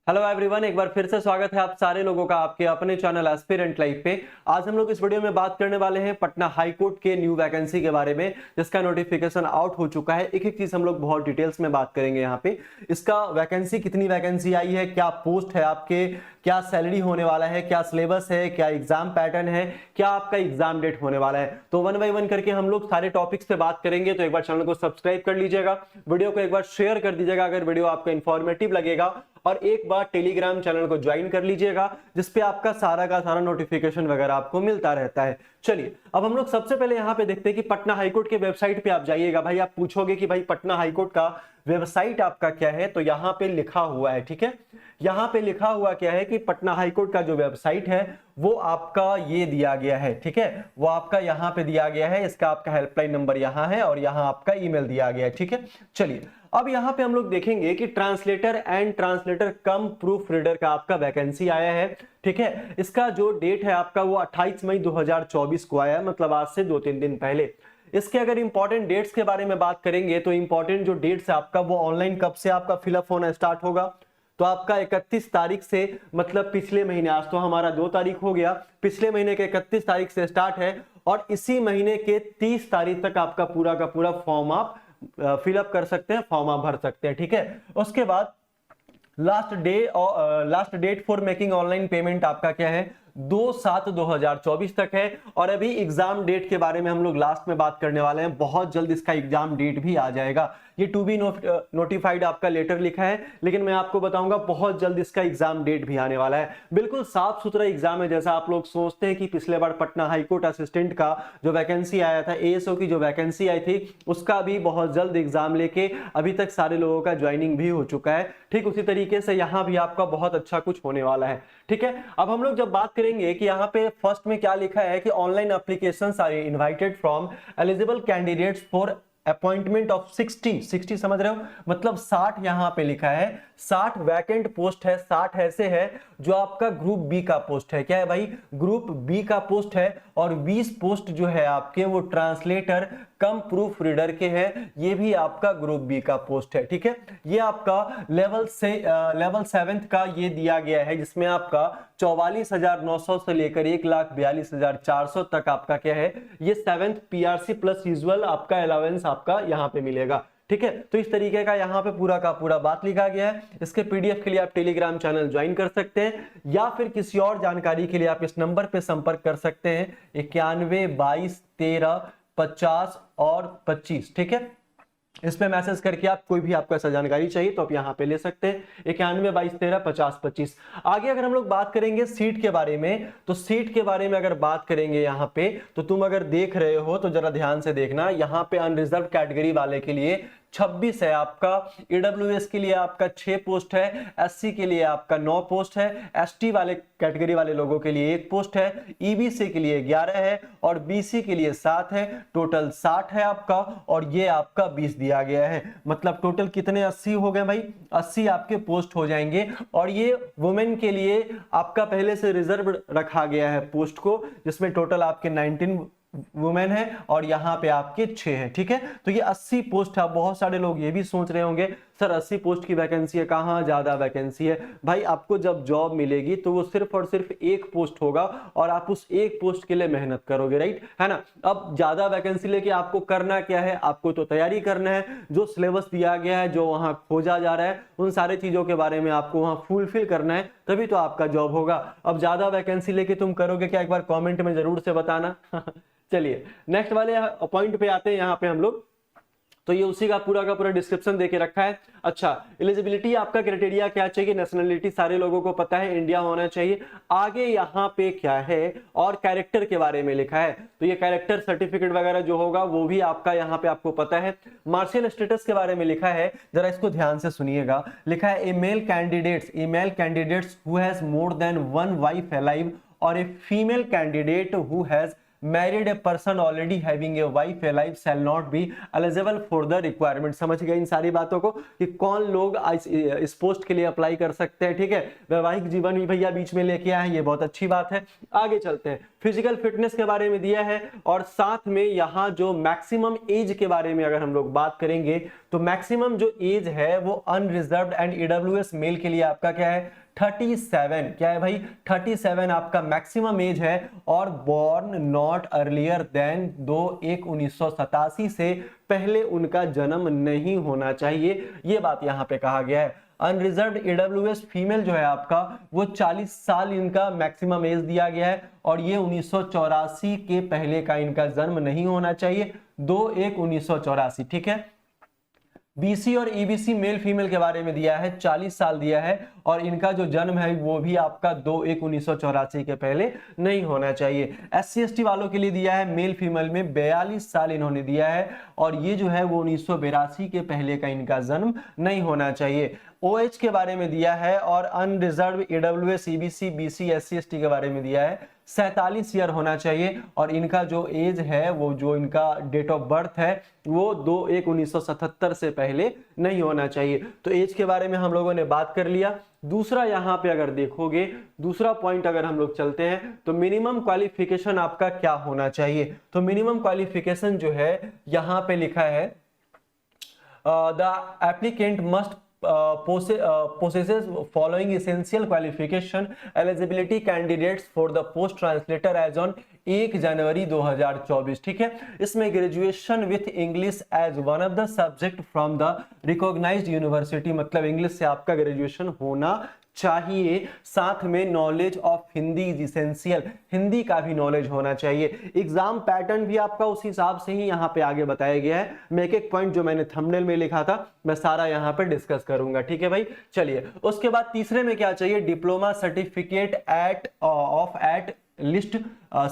Hello everyone, एक बार फिर से स्वागत है आप सारे लोगों का आपके अपने चैनल एस्पिरेंट लाइफ पे। आज हम लोग इस वीडियो में बात करने वाले हैं पटना हाई कोर्ट के न्यू वैकेंसी के बारे में, जिसका नोटिफिकेशन आउट हो चुका है। एक एक चीज हम लोग बहुत डिटेल्स में बात करेंगे यहाँ पे। इसका वैकेंसी, कितनी वैकेंसी आई है, क्या पोस्ट है आपके, क्या सैलरी होने वाला है, क्या सिलेबस है, क्या एग्जाम पैटर्न है, क्या आपका एग्जाम डेट होने वाला है। तो वन बाय वन करके हम लोग सारे टॉपिक्स पे बात करेंगे। तो एक बार चैनल को सब्सक्राइब कर लीजिएगा, वीडियो को एक बार शेयर कर दीजिएगा अगर वीडियो आपको इंफॉर्मेटिव लगेगा, और एक बार टेलीग्राम चैनल को ज्वाइन कर लीजिएगा जिसपे आपका सारा का सारा नोटिफिकेशन वगैरह आपको मिलता रहता है। चलिए अब हम लोग सबसे पहले यहाँ पे देखते हैं कि पटना हाईकोर्ट के वेबसाइट पे आप जाइएगा। भाई आप पूछोगे कि भाई पटना हाईकोर्ट का वेबसाइट आपका क्या है, तो यहाँ पे लिखा हुआ है, ठीक है। यहाँ पे लिखा हुआ क्या है कि पटना हाईकोर्ट का जो वेबसाइट है वो आपका ये दिया गया है, ठीक है। वो आपका यहाँ पे दिया गया है, इसका आपका हेल्पलाइन नंबर यहाँ है और यहाँ आपका ईमेल दिया गया है, ठीक है। चलिए अब यहाँ पे हम लोग देखेंगे कि translator and translator come proof reader का आपका वैकेंसी आया है, ठीक है। इसका जो डेट है आपका वो 28 मई 2024 को आया है, मतलब आज से 2-3 दिन पहले। इसके अगर इंपॉर्टेंट डेट्स के बारे में बात करेंगे तो इंपॉर्टेंट जो डेट्स है आपका वो ऑनलाइन कब से आपका फिलअप होना स्टार्ट होगा, तो आपका 31 तारीख से, मतलब पिछले महीने, आज तो हमारा 2 तारीख हो गया, पिछले महीने के 31 तारीख से स्टार्ट है और इसी महीने के 30 तारीख तक आपका पूरा का पूरा फॉर्म आप फिलअप कर सकते हैं, फॉर्म आप भर सकते हैं, ठीक है। उसके बाद last date for making online payment आपका क्या है, 2/7/2024 तक है। और अभी एग्जाम डेट के बारे में हम लोग लास्ट में बात करने वाले हैं, बहुत जल्द इसका एग्जाम डेट भी आ जाएगा। ये टू बी नोटिफाइड आपका लेटर लिखा है, लेकिन मैं आपको बताऊंगा बहुत जल्द इसका एग्जाम डेट भी आने वाला है। बिल्कुल साफ सुथरा एग्जाम है, जैसा आप लोग सोचते हैं कि पिछले बार पटना हाईकोर्ट असिस्टेंट का जो वैकेंसी आया था, एएसओ की जो वैकेंसी आई थी, उसका भी बहुत जल्द एग्जाम लेके अभी तक सारे लोगों का ज्वाइनिंग भी हो चुका है। ठीक उसी तरीके से यहाँ भी आपका बहुत अच्छा कुछ होने वाला है, ठीक है। अब हम लोग जब बात करेंगे कि यहाँ पे फर्स्ट में क्या लिखा है कि online applications are invited from eligible candidates for appointment of 60 समझ रहे हो, मतलब 60 यहाँ पे लिखा है। 60 वैकेंट पोस्ट है, 60 ऐसे है जो आपका ग्रुप बी का पोस्ट है। क्या है भाई, ग्रुप बी का पोस्ट है। और 20 पोस्ट जो है आपके वो ट्रांसलेटर कम प्रूफ रीडर के हैं, ये भी आपका ग्रुप बी का पोस्ट है, ठीक है। ये आपका लेवल 7 का ये दिया गया है, जिसमें आपका 44,900 से लेकर 1,42,400 तक आपका क्या है, ये 7th पीआरसी प्लस यूजुअल आपका अलाउंस आपका यहाँ पे मिलेगा, ठीक है। तो इस तरीके का यहाँ पे पूरा का पूरा बात लिखा गया है। इसके पीडीएफ के लिए आप टेलीग्राम चैनल ज्वाइन कर सकते हैं, या फिर किसी और जानकारी के लिए आप इस नंबर पे संपर्क कर सकते हैं 91 22 13 50 और 25, ठीक है। इस पे मैसेज करके आप कोई भी आपको ऐसा जानकारी चाहिए तो आप यहाँ पे ले सकते हैं 91 22 13 50 25। आगे अगर हम लोग बात करेंगे सीट के बारे में, तो सीट के बारे में अगर बात करेंगे यहाँ पे, तो तुम अगर देख रहे हो तो जरा ध्यान से देखना। यहाँ पे अनरिजर्व कैटेगरी वाले के लिए 26 है आपका, ईडब्ल्यूएस के लिए आपका 6 पोस्ट है, एससी के लिए आपका 9 पोस्ट है, एसटी वाले कैटेगरी वाले लोगों के लिए 1 पोस्ट है, ईबीसी के लिए 11 है और बीसी के लिए 7 है। टोटल 60 है आपका, और ये आपका 20 दिया गया है, मतलब टोटल कितने 80 हो गए भाई, 80 आपके पोस्ट हो जाएंगे। और ये वुमेन के लिए आपका पहले से रिजर्व रखा गया है पोस्ट को, जिसमें टोटल आपके 19 वुमेन है और यहाँ पे आपके 6 हैं, ठीक है। तो ये 80 पोस्ट है। बहुत सारे लोग ये भी सोच रहे होंगे सर 80 पोस्ट की वैकेंसी है, कहाँ ज्यादा वैकेंसी है। भाई आपको जब जॉब मिलेगी तो वो सिर्फ और सिर्फ 1 पोस्ट होगा और आप उस 1 पोस्ट के लिए मेहनत करोगे, राइट है ना। अब ज्यादा वैकेंसी लेके आपको करना क्या है, आपको तो तैयारी करना है, जो सिलेबस दिया गया है, जो वहां खोजा जा रहा है, उन सारे चीजों के बारे में आपको वहां फुलफिल करना है, तभी तो आपका जॉब होगा। अब ज्यादा वैकेंसी लेके तुम करोगे क्या, एक बार कॉमेंट में जरूर से बताना। चलिए नेक्स्ट वाले पॉइंट पे आते हैं। यहाँ पे हम लोग, तो ये उसी का पूरा डिस्क्रिप्शन देके रखा है। अच्छा, एलिजिबिलिटी आपका क्राइटेरिया क्या चाहिए, नेशनलिटी सारे लोगों को पता है, इंडिया होना चाहिए। आगे यहाँ पे क्या है, और कैरेक्टर के बारे में लिखा है, तो ये कैरेक्टर सर्टिफिकेट वगैरह जो होगा वो भी आपका यहाँ पे आपको पता है। मार्शियल स्टेटस के बारे में लिखा है, जरा इसको ध्यान से सुनिएगा। लिखा है male candidates who has more than 1 wife alive और a female candidate who has married a person already having a wife alive shall not be eligible for the requirement। समझ गए इन सारी बातों को कि कौन लोग इस पोस्ट के लिए अप्लाई कर सकते हैं, ठीक है। वैवाहिक जीवन भी भैया बीच में लेके आए हैं, ये बहुत अच्छी बात है। आगे चलते हैं, फिजिकल फिटनेस के बारे में दिया है, और साथ में यहाँ जो मैक्सिमम एज के बारे में अगर हम लोग बात करेंगे तो मैक्सिमम जो एज है वो अनरिजर्व्ड एंड ईडब्ल्यूएस मेल के लिए आपका क्या है 37, क्या है भाई 37 आपका मैक्सिमम एज है, और बॉर्न नॉट अर्लियर देन 2/1/1987 से पहले उनका जन्म नहीं होना चाहिए, ये बात यहां पे कहा गया है। अनरिजर्व्ड ईडब्ल्यूएस फीमेल जो है आपका वो 40 साल इनका मैक्सिमम एज दिया गया है, और ये 1984 के पहले का इनका जन्म नहीं होना चाहिए, 2/1/1984, ठीक है। बीसी और ईबीसी मेल फीमेल के बारे में दिया है 40 साल दिया है, और इनका जो जन्म है वो भी आपका 2/1/1984 के पहले नहीं होना चाहिए। एससी एसटी वालों के लिए दिया है मेल फीमेल में 42 साल इन्होंने दिया है, और ये जो है वो 1982 के पहले का इनका जन्म नहीं होना चाहिए। ओएच के बारे में दिया है, और unreserved EWS EBC BC SC ST के बारे में दिया है 47 ईयर होना चाहिए, और इनका जो एज है वो जो इनका डेट ऑफ बर्थ है वो 2/1/1977 से पहले नहीं होना चाहिए। तो एज के बारे में हम लोगों ने बात कर लिया। दूसरा यहाँ पे अगर देखोगे, दूसरा पॉइंट अगर हम लोग चलते हैं तो मिनिमम क्वालिफिकेशन आपका क्या होना चाहिए। तो मिनिमम क्वालिफिकेशन जो है यहाँ पे लिखा है the applicant must possesses following essential qualification eligibility candidates for the post translator as on 1 जनवरी 2024, ठीक है। इसमें graduation with English as one of the subject from the recognised university, मतलब इंग्लिश से आपका ग्रेजुएशन होना चाहिए, साथ में knowledge of Hindi is essential, Hindi का भी नॉलेज होना चाहिए। एग्जाम पैटर्न भी आपका उस हिसाब से ही यहाँ पे आगे बताया गया है। मैं एक एक पॉइंट जो मैंने थंबनेल में लिखा था मैं सारा यहाँ पे डिस्कस करूंगा, ठीक है भाई। चलिए उसके बाद तीसरे में क्या चाहिए, diploma certificate at least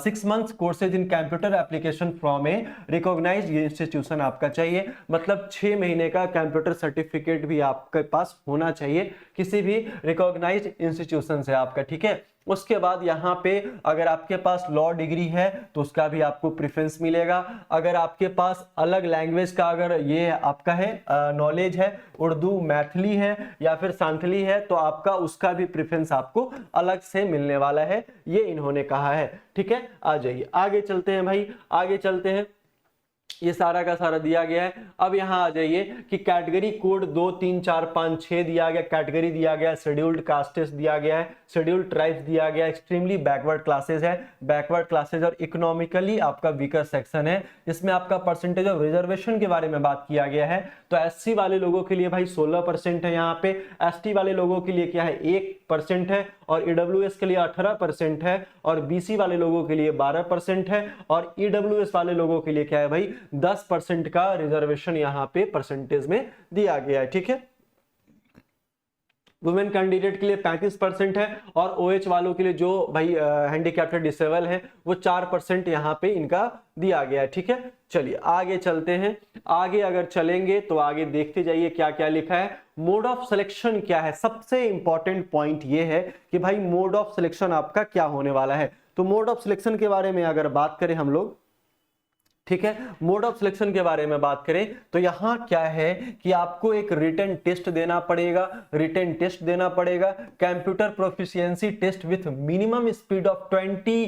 6 months courses in computer application from a recognised institution आपका चाहिए, मतलब 6 महीने का कंप्यूटर सर्टिफिकेट भी आपके पास होना चाहिए किसी भी रिकॉग्नाइज्ड इंस्टीट्यूशन से आपका, ठीक है। उसके बाद यहाँ पे अगर आपके पास लॉ डिग्री है तो उसका भी आपको प्रेफरेंस मिलेगा। अगर आपके पास अलग लैंग्वेज का अगर ये आपका है नॉलेज है, उर्दू मैथिली है या फिर सांथली है, तो आपका उसका भी प्रेफरेंस आपको अलग से मिलने वाला है, ये इन्होंने कहा है, ठीक है। आ जाइए आगे चलते हैं भाई, आगे चलते हैं। ये सारा का सारा दिया गया है। अब यहाँ आ जाइए कि कैटेगरी कोड 2 3 4 5 6 दिया गया, कैटेगरी दिया गया, शेड्यूल्ड कास्टेस दिया गया है, शेड्यूल्ड ट्राइब्स दिया गया, एक्सट्रीमली बैकवर्ड क्लासेस है, बैकवर्ड क्लासेस और इकोनॉमिकली आपका वीकर सेक्शन है। इसमें आपका परसेंटेज ऑफ रिजर्वेशन के बारे में बात किया गया है। तो एससी वाले लोगों के लिए भाई 16% है यहाँ पे, एसटी वाले लोगों के लिए क्या है 1% है, और ईडब्ल्यूएस के लिए 18% है, और बीसी वाले लोगों के लिए 12% है, और ईडब्ल्यूएस वाले लोगों के लिए क्या है भाई 10% का रिजर्वेशन यहाँ पे परसेंटेज में दिया गया है, ठीक है। वुमेन कैंडिडेट के लिए 35% है, और ओएच वालों के लिए जो भाई हैंडीकैप्ड डिसेबल है वो 4% यहाँ पे इनका दिया गया है, ठीक है। चलिए आगे चलते हैं। आगे अगर चलेंगे तो आगे देखते जाइए क्या क्या लिखा है। मोड ऑफ सिलेक्शन क्या है, सबसे इंपॉर्टेंट पॉइंट ये है कि भाई मोड ऑफ सिलेक्शन आपका क्या होने वाला है। तो मोड ऑफ सिलेक्शन के बारे में अगर बात करें हम लोग, ठीक है, मोड ऑफ सिलेक्शन के बारे में बात करें तो यहां क्या है कि आपको एक रिटन टेस्ट देना पड़ेगा, रिटन टेस्ट देना पड़ेगा, computer proficiency test with minimum speed of 20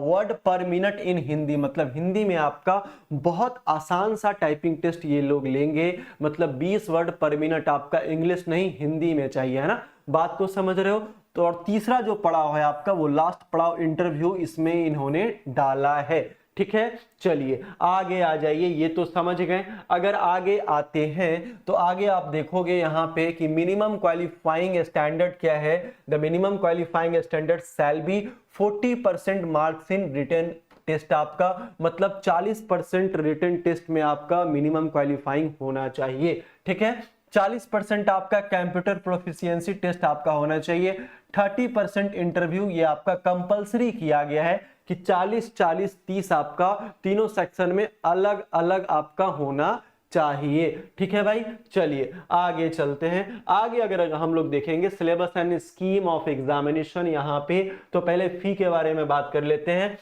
word per minute in Hindi, मतलब हिंदी में आपका बहुत आसान सा टाइपिंग टेस्ट ये लोग लेंगे, मतलब 20 वर्ड पर मिनट आपका इंग्लिश नहीं हिंदी में चाहिए, है ना, बात को समझ रहे हो। तो और तीसरा जो पड़ाव है आपका वो लास्ट पड़ाव इंटरव्यू इसमें इन्होंने डाला है, ठीक है। चलिए आगे आ जाइए, ये तो समझ गए। अगर आगे आते हैं तो आगे आप देखोगे यहाँ पे कि मिनिमम क्वालिफाइंग स्टैंडर्ड क्या है। The minimum qualifying standard shall be 40% marks in written test, आपका मतलब 40% रिटन टेस्ट में आपका मिनिमम क्वालिफाइंग होना चाहिए, ठीक है। 40% आपका कंप्यूटर प्रोफिशिएंसी टेस्ट आपका होना चाहिए। 30% इंटरव्यू ये आपका कंपलसरी किया गया है कि 40 40 30 आपका तीनों सेक्शन में अलग अलग आपका होना चाहिए, ठीक है भाई। चलिए आगे चलते हैं। आगे अगर हम लोग देखेंगे syllabus and scheme of examination, यहाँ पे तो पहले फी के बारे में बात कर लेते हैं।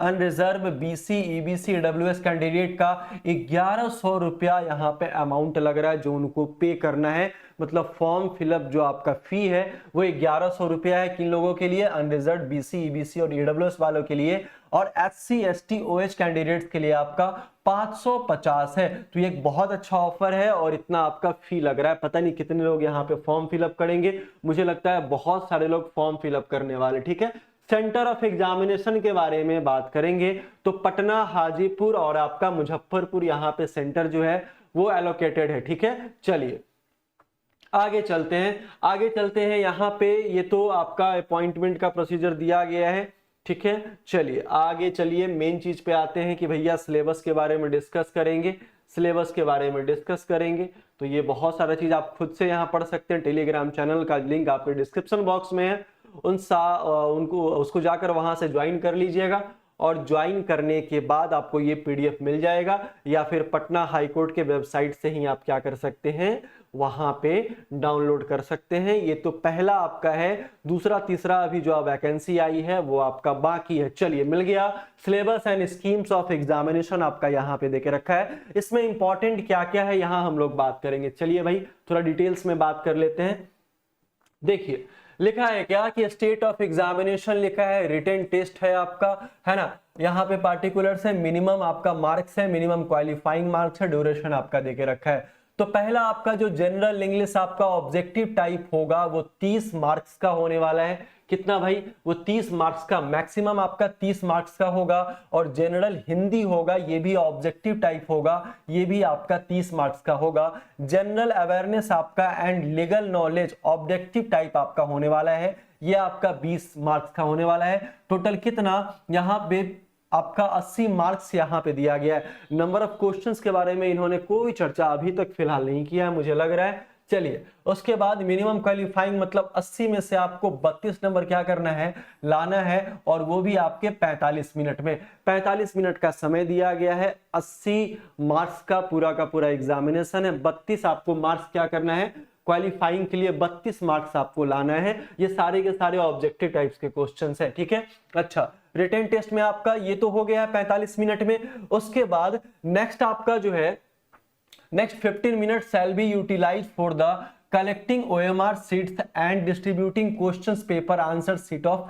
Unreserved BC EBC EWS candidate का 1100 रुपया यहाँ पे अमाउंट लग रहा है जो उनको पे करना है। मतलब फॉर्म फिलअप जो आपका फी है वो 1100 रुपया है किन लोगों के लिए, अनरिजर्व बीसी ईबीसी और ईडब्ल्यूएस वालों के लिए, और एससी एसटी ओएच कैंडिडेट्स के लिए आपका 550 है। तो ये एक बहुत अच्छा ऑफर है और इतना आपका फी लग रहा है। पता नहीं कितने लोग यहाँ पे फॉर्म फिलअप करेंगे, मुझे लगता है बहुत सारे लोग फॉर्म फिलअप करने वाले। ठीक है, सेंटर ऑफ एग्जामिनेशन के बारे में बात करेंगे तो पटना, हाजीपुर और आपका मुजफ्फरपुर यहाँ पे सेंटर जो है वो एलोकेटेड है। ठीक है, चलिए आगे चलते हैं यहाँ पे ये तो आपका अपॉइंटमेंट का प्रोसीजर दिया गया है। ठीक है, चलिए आगे चलिए मेन चीज पे आते हैं कि भैया सिलेबस के बारे में डिस्कस करेंगे। तो ये बहुत सारा चीज आप खुद से यहाँ पढ़ सकते हैं। टेलीग्राम चैनल का लिंक आपके डिस्क्रिप्शन बॉक्स में है, उसको जाकर वहां से ज्वाइन कर लीजिएगा और ज्वाइन करने के बाद आपको ये पीडीएफ मिल जाएगा, या फिर पटना हाईकोर्ट के वेबसाइट से ही आप क्या कर सकते हैं, वहां पे डाउनलोड कर सकते हैं। ये तो पहला आपका है, दूसरा तीसरा अभी जो वैकेंसी आई है वो आपका बाकी है। चलिए मिल गया। Syllabus and schemes of examination आपका यहाँ पे देके रखा है। इसमें इंपॉर्टेंट क्या क्या है यहाँ हम लोग बात करेंगे। चलिए भाई थोड़ा डिटेल्स में बात कर लेते हैं। देखिए लिखा है क्या कि स्टेट ऑफ एग्जामिनेशन लिखा है, रिटन टेस्ट है आपका, है ना। यहाँ पे पार्टिकुलर्स है, मिनिमम आपका मार्क्स है, मिनिमम क्वालिफाइंग मार्क्स है, ड्यूरेशन आपका देके रखा है। तो पहला आपका जो जनरल इंग्लिश आपका ऑब्जेक्टिव टाइप होगा वो 30 मार्क्स का होने वाला है। कितना भाई, वो 30 मार्क्स का, मैक्सिमम आपका 30 मार्क्स का होगा। और जनरल हिंदी होगा, ये भी ऑब्जेक्टिव टाइप होगा, ये भी आपका 30 मार्क्स का होगा। जनरल अवेयरनेस आपका and legal knowledge objective type आपका होने वाला है, ये आपका 20 मार्क्स का होने वाला है। टोटल कितना यहाँ पे आपका 80 मार्क्स यहाँ पे दिया गया है। नंबर ऑफ क्वेश्चंस के बारे में इन्होंने कोई चर्चा अभी तक फिलहाल नहीं किया है, मुझे लग रहा है। चलिए उसके बाद मिनिमम क्वालिफाइंग मतलब 80 में से आपको 32 नंबर क्या करना है, लाना है, और वो भी आपके 45 मिनट में। 45 मिनट का समय दिया गया है। 80 मार्क्स का पूरा एग्जामिनेशन है। 32 आपको मार्क्स क्या करना है, क्वालिफाइंग के लिए 32 मार्क्स आपको लाना है। ये सारे के सारे ऑब्जेक्टिव टाइप्स के क्वेश्चंस हैं। ठीक है, अच्छा रिटन टेस्ट में आपका ये तो हो गया है 45 मिनट में। उसके बाद नेक्स्ट आपका जो है, next 15 minute shall be utilized for the collecting OMR sheets and distributing questions paper answer sheet of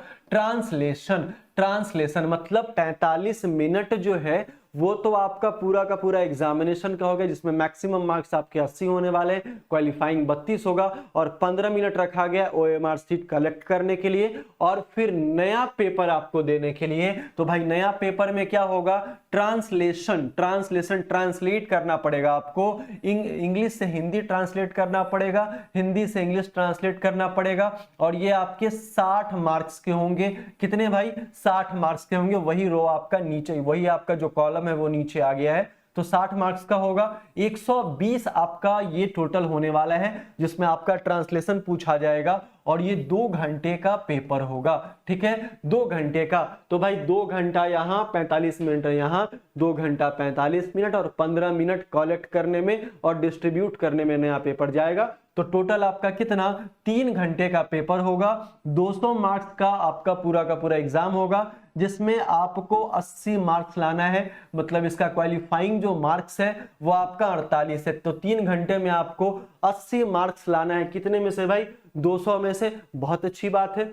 translation मतलब 45 मिनट जो है वो तो आपका पूरा का पूरा एग्जामिनेशन का होगा, जिसमें मैक्सिमम मार्क्स आपके 80 होने वाले, क्वालिफाइंग 32 होगा, और 15 मिनट रखा गया ओएमआर शीट कलेक्ट करने के लिए और फिर नया पेपर आपको देने के लिए। तो भाई नया पेपर में क्या होगा, ट्रांसलेशन ट्रांसलेट करना पड़ेगा आपको। इंग्लिश से हिंदी ट्रांसलेट करना पड़ेगा, हिंदी से इंग्लिश ट्रांसलेट करना पड़ेगा, और ये आपके 60 मार्क्स के होंगे। कितने भाई, 60 मार्क्स के होंगे। वही रो आपका नीचे, वही आपका जो कॉलम है वो नीचे आ गया है, तो 60 मार्क्स का होगा। 120 आपका ये टोटल होने वाला है, जिसमें आपका ट्रांसलेशन पूछा जाएगा, और ये 2 घंटे का पेपर होगा। ठीक है, 2 घंटे का। तो भाई 2 घंटा यहाँ, 45 मिनट यहाँ, 2 घंटा 45 मिनट, और 15 मिनट कलेक्ट करने में और डिस्ट्रीब्यूट करने में नया पेपर जाएगा। तो टोटल आपका कितना, 3 घंटे का पेपर होगा। 200 मार्क्स का आपका पूरा एग्जाम होगा, जिसमें आपको 80 मार्क्स लाना है। मतलब इसका क्वालिफाइंग जो मार्क्स है वो आपका 48 है। तो 3 घंटे में आपको 80 मार्क्स लाना है। कितने में से भाई, 200 में से। बहुत अच्छी बात है।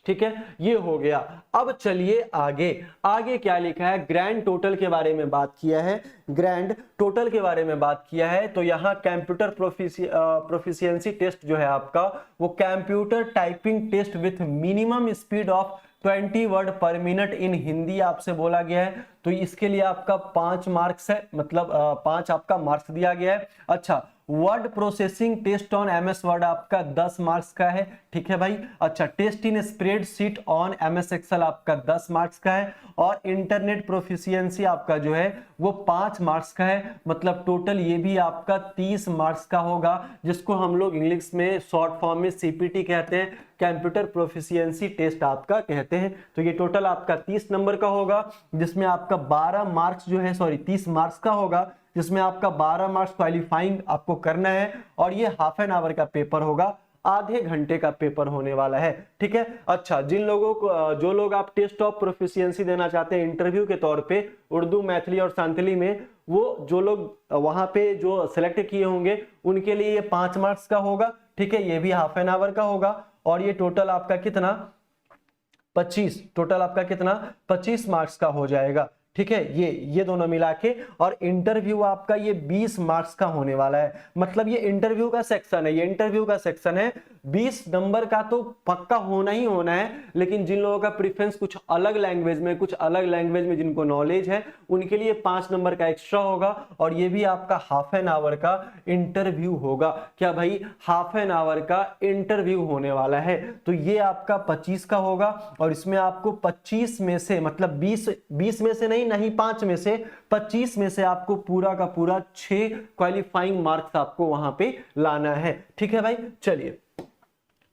ठीक है, ये हो गया। अब चलिए आगे क्या लिखा है, ग्रैंड टोटल के बारे में बात किया है। ग्रैंड टोटल के बारे में बात किया है तो यहाँ कंप्यूटर प्रोफिशिएंसी टेस्ट जो है आपका, वो computer typing test with minimum speed of 20 word per minute in Hindi आपसे बोला गया है। तो इसके लिए आपका 5 मार्क्स है, मतलब 5 आपका मार्क्स दिया गया है। अच्छा, word processing test on MS Word आपका 10 मार्क्स का है। ठीक है भाई। अच्छा, test in spreadsheet on MS Excel आपका 10 मार्क्स का है, और इंटरनेट प्रोफिशिएंसी आपका जो है वो 5 मार्क्स का है। मतलब टोटल ये भी आपका 30 मार्क्स का होगा, जिसको हम लोग इंग्लिश में शॉर्ट फॉर्म में सीपीटी कहते हैं, कंप्यूटर प्रोफिशिएंसी टेस्ट आपका कहते हैं। तो ये टोटल आपका 30 नंबर का होगा, जिसमें आपका 12 मार्क्स जो है, 30 मार्क्स का होगा, जिसमें आपका 12 मार्क्स क्वालिफाइंग आपको करना है, और ये हाफ एन आवर का पेपर होगा। आधे घंटे का पेपर होने वाला है, ठीक है। अच्छा, जिन लोगों को जो लोग आप टेस्ट ऑफ प्रोफिशिएंसी देना चाहते हैं इंटरव्यू के तौर पे उर्दू, मैथिली और सांथली में, वो जो लोग वहां पे जो सिलेक्ट किए होंगे उनके लिए ये 5 मार्क्स का होगा, ठीक है। ये भी हाफ एन आवर का होगा और ये टोटल आपका कितना 25, टोटल आपका कितना 25 मार्क्स का हो जाएगा, ठीक है। ये दोनों मिला के, और इंटरव्यू आपका ये 20 मार्क्स का होने वाला है। मतलब ये इंटरव्यू का सेक्शन है, ये इंटरव्यू का सेक्शन है, 20 नंबर का तो पक्का होना ही होना है। लेकिन जिन लोगों का प्रेफरेंस कुछ अलग लैंग्वेज में, कुछ अलग लैंग्वेज में जिनको नॉलेज है, उनके लिए 5 नंबर का एक्स्ट्रा होगा। और ये भी आपका हाफ एन आवर का इंटरव्यू होगा। क्या भाई, हाफ एन आवर का इंटरव्यू होने वाला है। तो ये आपका 25 का होगा और इसमें आपको 25 में से, मतलब 20 में से नहीं 5 में से, 25 में से आपको पूरा का पूरा 6 क्वालिफाइंग मार्क्स आपको वहां पे लाना है, ठीक है भाई। चलिए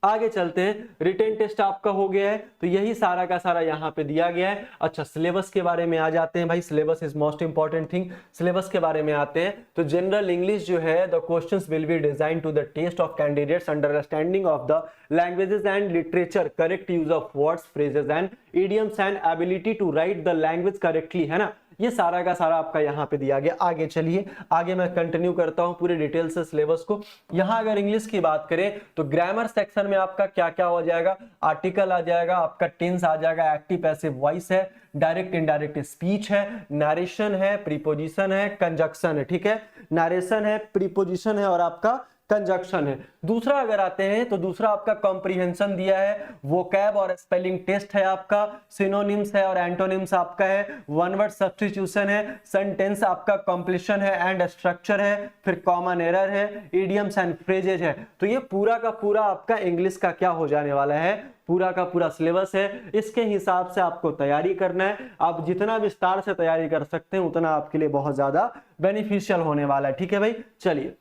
आगे चलते हैं। रिटेन टेस्ट आपका हो गया है, तो यही सारा का सारा यहाँ पे दिया गया है। अच्छा, सिलेबस के बारे में आ जाते हैं भाई। Syllabus is most important thing. Syllabus के बारे में आते हैं तो जनरल इंग्लिश जो है, the questions will be design to the test of candidates understanding of the languages and literature, correct use of words, phrases and idioms and ability to write the language correctly, है ना। ये सारा का सारा आपका यहाँ पे दिया गया। आगे चलिए, आगे मैं कंटिन्यू करता हूँ पूरे डिटेल से सिलेबस को। यहाँ अगर इंग्लिश की बात करें तो ग्रामर सेक्शन में आपका क्या क्या हो जाएगा, आर्टिकल आ जाएगा, आपका टेंस आ जाएगा, एक्टिव पैसिव वॉइस है, डायरेक्ट इनडायरेक्ट स्पीच है, नरेशन है, प्रीपोजिशन है, कंजक्शन है, ठीक है। नरेशन है, प्रीपोजिशन है और आपका कंजक्शन है। दूसरा अगर आते हैं तो दूसरा आपका कॉम्प्रिहेंशन दिया है, वोकैब और स्पेलिंग टेस्ट है आपका, सिनोनिम्स है और एंटोनिम्स आपका है, वन वर्ड सब्स्टिट्यूशन है, सेंटेंस आपका कंप्लीशन है एंड स्ट्रक्चर है, फिर कॉमन एरर है, इडियम्स एंड फ्रेजेज है। तो ये पूरा का पूरा आपका इंग्लिश का क्या हो जाने वाला है, पूरा का पूरा सिलेबस है। इसके हिसाब से आपको तैयारी करना है। आप जितना विस्तार से तैयारी कर सकते हैं उतना आपके लिए बहुत ज्यादा बेनिफिशियल होने वाला है, ठीक है भाई। चलिए,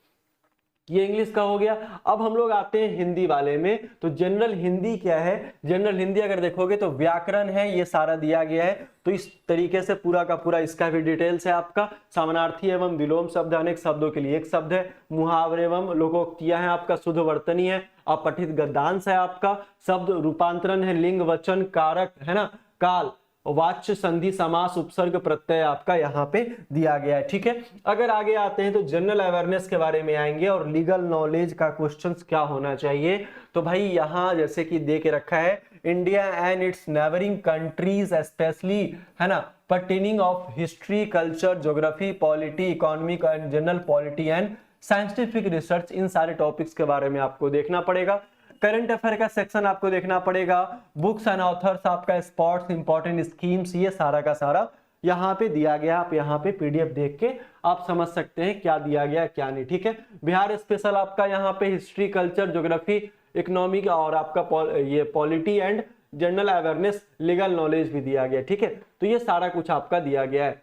ये इंग्लिश का हो गया। अब हम लोग आते हैं हिंदी वाले में। तो जनरल हिंदी क्या है, जनरल हिंदी अगर देखोगे तो व्याकरण है, ये सारा दिया गया है। तो इस तरीके से पूरा का पूरा इसका भी डिटेल्स है आपका। समानार्थी एवं विलोम शब्द, अनेक शब्दों के लिए एक शब्द है, मुहावरे एवं लोकोक्तियां हैं आपका, शुद्ध वर्तनी है, अपठित गद्यांश है आपका, शब्द रूपांतरण है, लिंग वचन कारक है ना, काल, वाच्य संधि समास उपसर्ग प्रत्यय आपका यहाँ पे दिया गया है, ठीक है। अगर आगे आते हैं तो जनरल अवेयरनेस के बारे में आएंगे और लीगल नॉलेज का क्वेश्चंस क्या होना चाहिए। तो भाई यहाँ जैसे कि दे के रखा है, India and its neighbouring countries specially, है ना, pertaining of history, culture, geography, polity, economic and general polity and scientific research, इन सारे टॉपिक्स के बारे में आपको देखना पड़ेगा। करंट अफेयर का सेक्शन आपको देखना पड़ेगा, बुक्स एंड ऑथर्स आपका, स्पॉट्स, इंपॉर्टेंट स्कीम्स, ये सारा का सारा यहाँ पे दिया गया। आप यहाँ पे पीडीएफ देख के आप समझ सकते हैं क्या दिया गया क्या नहीं, ठीक है। बिहार स्पेशल आपका यहाँ पे हिस्ट्री, कल्चर, ज्योग्राफी, इकोनॉमिक और आपका ये polity and general awareness, legal knowledge भी दिया गया, ठीक है। तो ये सारा कुछ आपका दिया गया है।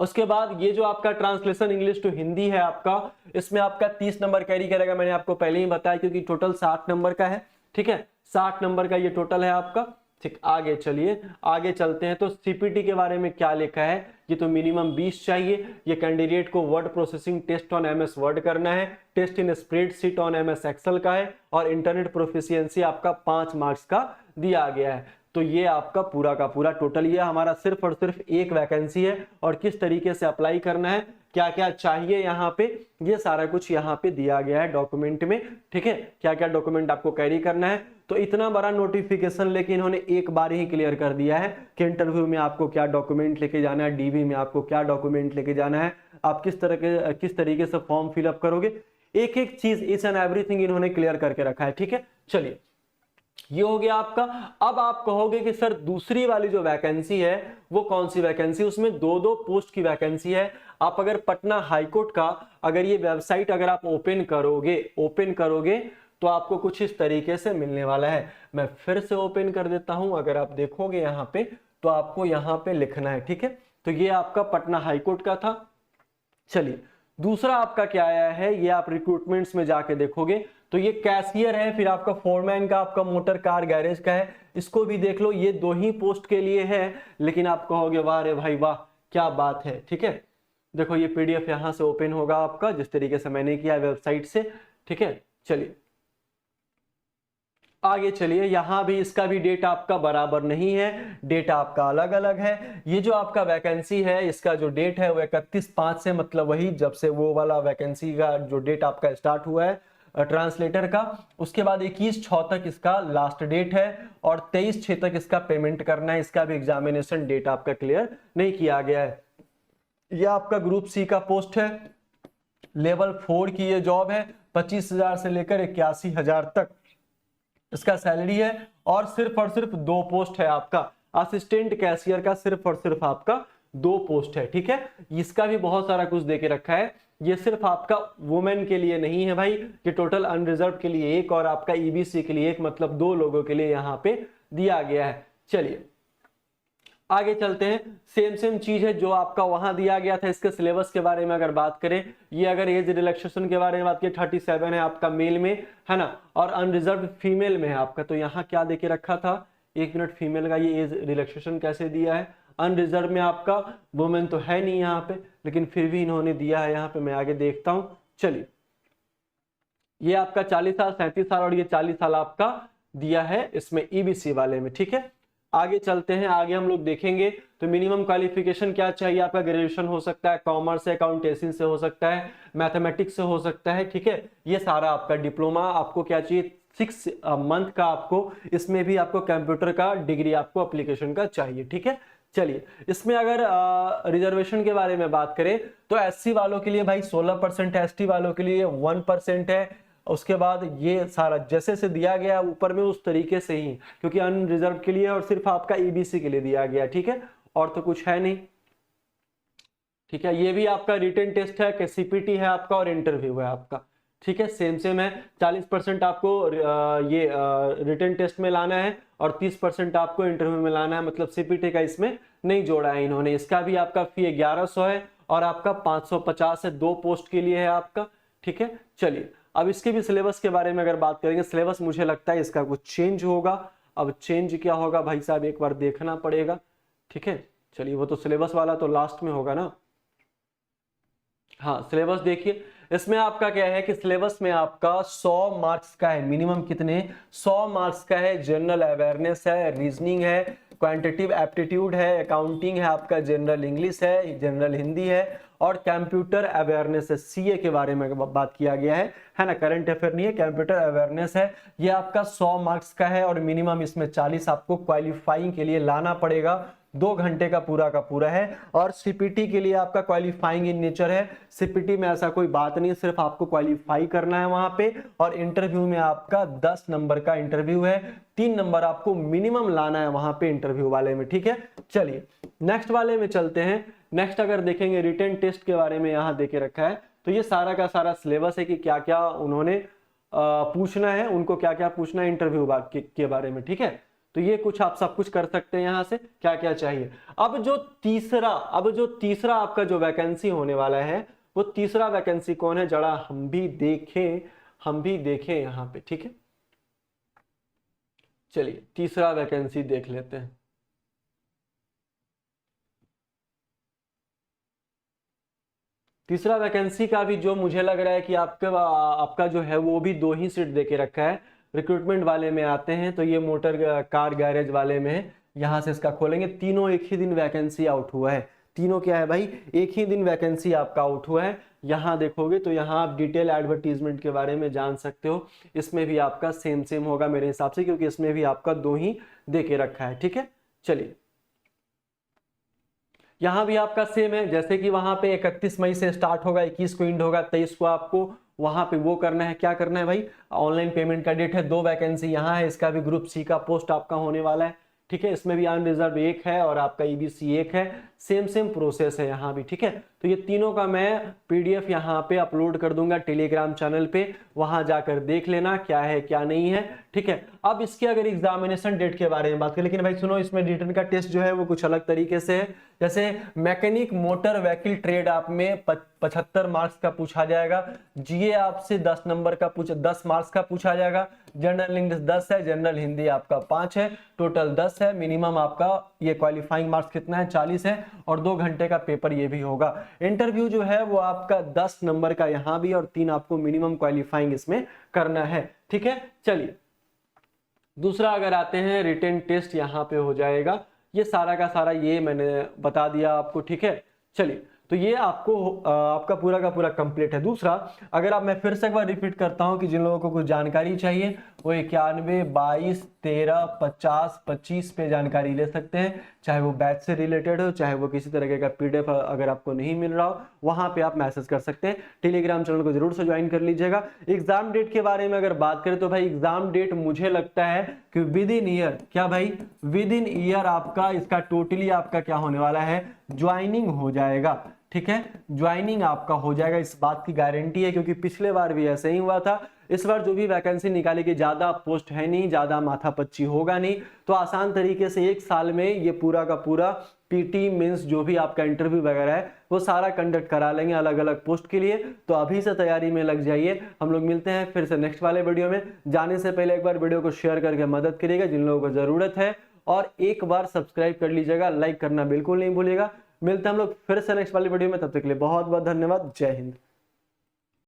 उसके बाद ये जो आपका ट्रांसलेशन इंग्लिश टू हिंदी है आपका, इसमें आपका 30 नंबर कैरी करेगा, मैंने आपको पहले ही बताया, क्योंकि टोटल 60 नंबर का है, ठीक है। 60 नंबर का ये टोटल है आपका, ठीक। आगे चलिए, आगे चलते हैं। तो सीपीटी के बारे में क्या लिखा है, ये तो मिनिमम 20 चाहिए। ये कैंडिडेट को word processing test on MS Word करना है, test in spreadsheet on MS Excel का है, और इंटरनेट प्रोफिशिएंसी आपका 5 मार्क्स का दिया गया है। तो ये आपका पूरा का पूरा टोटल, ये हमारा सिर्फ और सिर्फ एक वैकेंसी है, और किस तरीके से अप्लाई करना है, क्या क्या चाहिए यहाँ पे, ये सारा कुछ यहाँ पे दिया गया है डॉक्यूमेंट में, ठीक है। क्या क्या डॉक्यूमेंट आपको कैरी करना है। तो इतना बड़ा नोटिफिकेशन लेकिन इन्होंने एक बार ही क्लियर कर दिया है कि इंटरव्यू में आपको क्या डॉक्यूमेंट लेके जाना है, डीवी में आपको क्या डॉक्यूमेंट लेके जाना है, आप किस तरीके से फॉर्म फिलअप करोगे, एक एक चीज, ईच एंड एवरीथिंग इन्होंने क्लियर करके रखा है, ठीक है। चलिए, ये हो गया आपका। अब आप कहोगे कि सर दूसरी वाली जो वैकेंसी है वो कौन सी वैकेंसी, उसमें 2-2 पोस्ट की वैकेंसी है। आप अगर पटना हाईकोर्ट का अगर ये वेबसाइट अगर आप ओपन करोगे तो आपको कुछ इस तरीके से मिलने वाला है। मैं फिर से ओपन कर देता हूं, अगर आप देखोगे यहाँ पे तो आपको यहाँ पे लिखना है, ठीक है। तो ये आपका पटना हाईकोर्ट का था। चलिए, दूसरा आपका क्या आया है, ये आप रिक्रूटमेंट्स में जाके देखोगे तो ये कैशियर है, फिर आपका फोरमैन का, आपका मोटर कार गैरेज का है, इसको भी देख लो। ये 2 ही पोस्ट के लिए है, लेकिन आप कहोगे वाह रे भाई वाह क्या बात है, ठीक है। देखो ये पीडीएफ यहां से ओपन होगा आपका, जिस तरीके से मैंने किया वेबसाइट से, ठीक है। चलिए, आगे चलिए, यहां भी इसका भी डेट आपका बराबर नहीं है, डेट आपका अलग अलग है। ये जो आपका वैकेंसी है इसका जो डेट है वो 31/5 से, मतलब वही जब से वो वाला वैकेंसी का जो डेट आपका स्टार्ट हुआ है ट्रांसलेटर का, उसके बाद 21/6 तक इसका लास्ट डेट है और 23/6 तक इसका पेमेंट करना है। इसका भी एग्जामिनेशन डेट आपका क्लियर नहीं किया गया है। यह आपका ग्रुप सी का पोस्ट है, लेवल 4 की ये जॉब है, 25,000 से लेकर 81,000 तक इसका सैलरी है और सिर्फ 2 पोस्ट है आपका असिस्टेंट कैशियर का, सिर्फ और सिर्फ आपका 2 पोस्ट है। ठीक है, इसका भी बहुत सारा कुछ देके रखा है। ये सिर्फ आपका वुमेन के लिए नहीं है भाई, ये टोटल अनरिजर्व के लिए एक और आपका ईबीसी के लिए एक, मतलब 2 लोगों के लिए यहाँ पे दिया गया है। चलिए आगे चलते हैं। सेम चीज है जो आपका वहां दिया गया था। इसके सिलेबस के बारे में अगर बात करें, ये अगर एज रिलैक्सेशन के बारे में बात करें 37 है आपका मेल में, है ना, और अनरिजर्व फीमेल में है आपका। तो यहाँ क्या देके रखा था, 1 मिनट, फीमेल का ये एज रिलैक्सेशन कैसे दिया है। अनरिजर्व में आपका वुमेन तो है नहीं यहाँ पे, लेकिन फिर भी इन्होंने दिया है यहाँ पे, मैं आगे देखता हूँ। चलिए, ये आपका 40 साल, 37 साल और ये 40 साल आपका दिया है इसमें ईबीसी वाले में। ठीक है, आगे चलते हैं। आगे हम लोग देखेंगे तो मिनिमम क्वालिफिकेशन क्या चाहिए आपका, ग्रेजुएशन हो सकता है, कॉमर्स से, अकाउंटेंसी से हो सकता है, मैथमेटिक्स से हो सकता है। ठीक है, ये सारा आपका डिप्लोमा आपको क्या चाहिए, 6 मंथ का आपको, इसमें भी आपको कंप्यूटर का डिग्री आपको एप्लीकेशन का चाहिए। ठीक है, चलिए इसमें अगर रिजर्वेशन के बारे में बात करें तो एससी वालों के लिए भाई 16%, एसटी वालों के लिए 1% है। उसके बाद ये सारा जैसे से दिया गया ऊपर में उस तरीके से ही, क्योंकि अनरिजर्व के लिए और सिर्फ आपका ईबीसी के लिए दिया गया। ठीक है, और तो कुछ है नहीं। ठीक है, ये भी आपका रिटन टेस्ट है कि सीपीटी है आपका और इंटरव्यू है आपका। ठीक है, सेम है। 40% आपको ये रिटन टेस्ट में लाना है और 30% आपको इंटरव्यू में लाना है, मतलब सीपीटी का इसमें नहीं जोड़ा है इन्होंने। इसका भी आपका फी 1100 है और आपका 550 है, 2 पोस्ट के लिए है आपका। ठीक है, चलिए अब इसके भी सिलेबस के बारे में अगर बात करेंगे, सिलेबस मुझे लगता है इसका कुछ चेंज होगा। अब चेंज क्या होगा भाई साहब, एक बार देखना पड़ेगा। ठीक है, चलिए वो तो सिलेबस वाला तो लास्ट में होगा ना। हाँ, सिलेबस देखिए, इसमें आपका क्या है कि सिलेबस में आपका 100 मार्क्स का है, मिनिमम कितने, 100 मार्क्स का है। जनरल अवेयरनेस है, रीजनिंग है, क्वांटिटेटिव एप्टीट्यूड है, अकाउंटिंग है आपका, जनरल इंग्लिश है, जनरल हिंदी है और कंप्यूटर अवेयरनेस है। सीए के बारे में बात किया गया है ना, करंट अफेयर नहीं है, कंप्यूटर अवेयरनेस है। ये आपका 100 मार्क्स का है और मिनिमम इसमें 40 आपको क्वालिफाइंग के लिए लाना पड़ेगा। 2 घंटे का पूरा है। और सीपीटी के लिए आपका क्वालिफाइंग इन नेचर है। सीपीटी में ऐसा कोई बात नहीं, सिर्फ आपको क्वालिफाई करना है वहां पे। और इंटरव्यू में आपका 10 नंबर का इंटरव्यू है, 3 नंबर आपको मिनिमम लाना है वहां पे इंटरव्यू वाले में। ठीक है, चलिए नेक्स्ट वाले में चलते हैं। नेक्स्ट अगर देखेंगे रिटन टेस्ट के बारे में यहाँ देके रखा है, तो ये सारा का सारा सिलेबस है कि क्या क्या उन्होंने पूछना है, उनको क्या क्या पूछना है इंटरव्यू के बारे में। ठीक है, तो ये कुछ आप सब कुछ कर सकते हैं यहाँ से, क्या क्या चाहिए। अब जो तीसरा आपका जो वैकेंसी होने वाला है, वो तीसरा वैकेंसी कौन है, जरा हम भी देखें यहाँ पे। ठीक है, चलिए तीसरा वैकेंसी देख लेते हैं। तीसरा वैकेंसी का भी जो मुझे लग रहा है कि आपका जो है वो भी 2 ही सीट देके रखा है। रिक्रूटमेंट वाले में आते हैं तो ये मोटर कार गैरेज वाले में है, यहाँ से इसका खोलेंगे। तीनों एक ही दिन वैकेंसी आउट हुआ है, तीनों क्या है भाई, एक ही दिन वैकेंसी आपका आउट हुआ है। यहाँ देखोगे तो यहाँ आप डिटेल एडवर्टीजमेंट के बारे में जान सकते हो। इसमें भी आपका सेम होगा मेरे हिसाब से, क्योंकि इसमें भी आपका 2 ही देके रखा है। ठीक है, चलिए यहाँ भी आपका सेम है, जैसे कि वहां पे 31 मई से स्टार्ट होगा, 21 को एंड होगा, 23 को आपको वहां पे वो करना है, क्या करना है भाई, ऑनलाइन पेमेंट का डेट है। 2 वैकेंसी यहाँ है, इसका भी ग्रुप सी का पोस्ट आपका होने वाला है। ठीक है, इसमें भी अनरिजर्व 1 है और आपका ईबीसी 1 है। सेम प्रोसेस है यहाँ भी। ठीक है, तो ये तीनों का मैं पीडीएफ यहाँ पे अपलोड कर दूंगा टेलीग्राम चैनल पे, वहां जाकर देख लेना क्या है क्या नहीं है। ठीक है, अब इसके अगर एग्जामिनेशन डेट के बारे में बात करें, लेकिन भाई सुनो, इसमें रिटन का टेस्ट जो है वो कुछ अलग तरीके से है। जैसे मैकेनिक मोटर व्हीकल ट्रेड आप में 75 मार्क्स का पूछा जाएगा। जीए आपसे 10 नंबर का 10 मार्क्स का पूछा जाएगा। जनरल इंग्लिश 10 है, जनरल हिंदी आपका 5 है, टोटल 10 है। मिनिमम आपका ये क्वालिफाइंग मार्क्स कितना है, 40 है और 2 घंटे का पेपर ये भी होगा। इंटरव्यू जो है वो आपका 10 नंबर का यहाँ भी और 3 आपको मिनिमम क्वालिफाइंग इसमें करना है। ठीक है, चलिए दूसरा अगर आते हैं रिटन टेस्ट यहाँ पे हो जाएगा, ये सारा का सारा ये मैंने बता दिया आपको, ठीक है। चलिए, तो ये आपको आपका पूरा का पूरा कंप्लीट है। दूसरा, अगर आप, मैं फिर से एक बार रिपीट करता हूं कि जिन लोगों को कुछ जानकारी चाहिए वो 91 22 13 50 25 पे जानकारी ले सकते हैं, चाहे वो बैच से रिलेटेड हो, चाहे वो किसी तरह का पीडीएफ अगर आपको नहीं मिल रहा हो, वहां पे आप मैसेज कर सकते हैं। टेलीग्राम चैनल को जरूर से ज्वाइन कर लीजिएगा। एग्जाम डेट के बारे में अगर बात करें तो भाई एग्जाम डेट मुझे लगता है कि विद इन ईयर, क्या भाई, विद इन ईयर आपका इसका टोटली आपका क्या होने वाला है, ज्वाइनिंग हो जाएगा, ठीक है। ज्वाइनिंग आपका हो जाएगा, इस बात की गारंटी है, क्योंकि पिछले बार भी ऐसे ही हुआ था। इस बार जो भी वैकेंसी निकाली गई, ज्यादा पोस्ट है नहीं, ज्यादा माथापच्ची होगा नहीं, तो आसान तरीके से एक साल में ये पूरा का पूरा पीटी मींस जो भी आपका इंटरव्यू वगैरह है वो सारा कंडक्ट करा लेंगे अलग अलग पोस्ट के लिए। तो अभी से तैयारी में लग जाइए। हम लोग मिलते हैं फिर से नेक्स्ट वाले वीडियो में। जाने से पहले एक बार वीडियो को शेयर करके मदद करिएगा जिन लोगों को जरूरत है, और एक बार सब्सक्राइब कर लीजिएगा, लाइक करना बिल्कुल नहीं भूलिएगा। मिलते हैं हम लोग फिर से नेक्स्ट वाली वीडियो में, तब तक के लिए बहुत बहुत धन्यवाद। जय हिंद।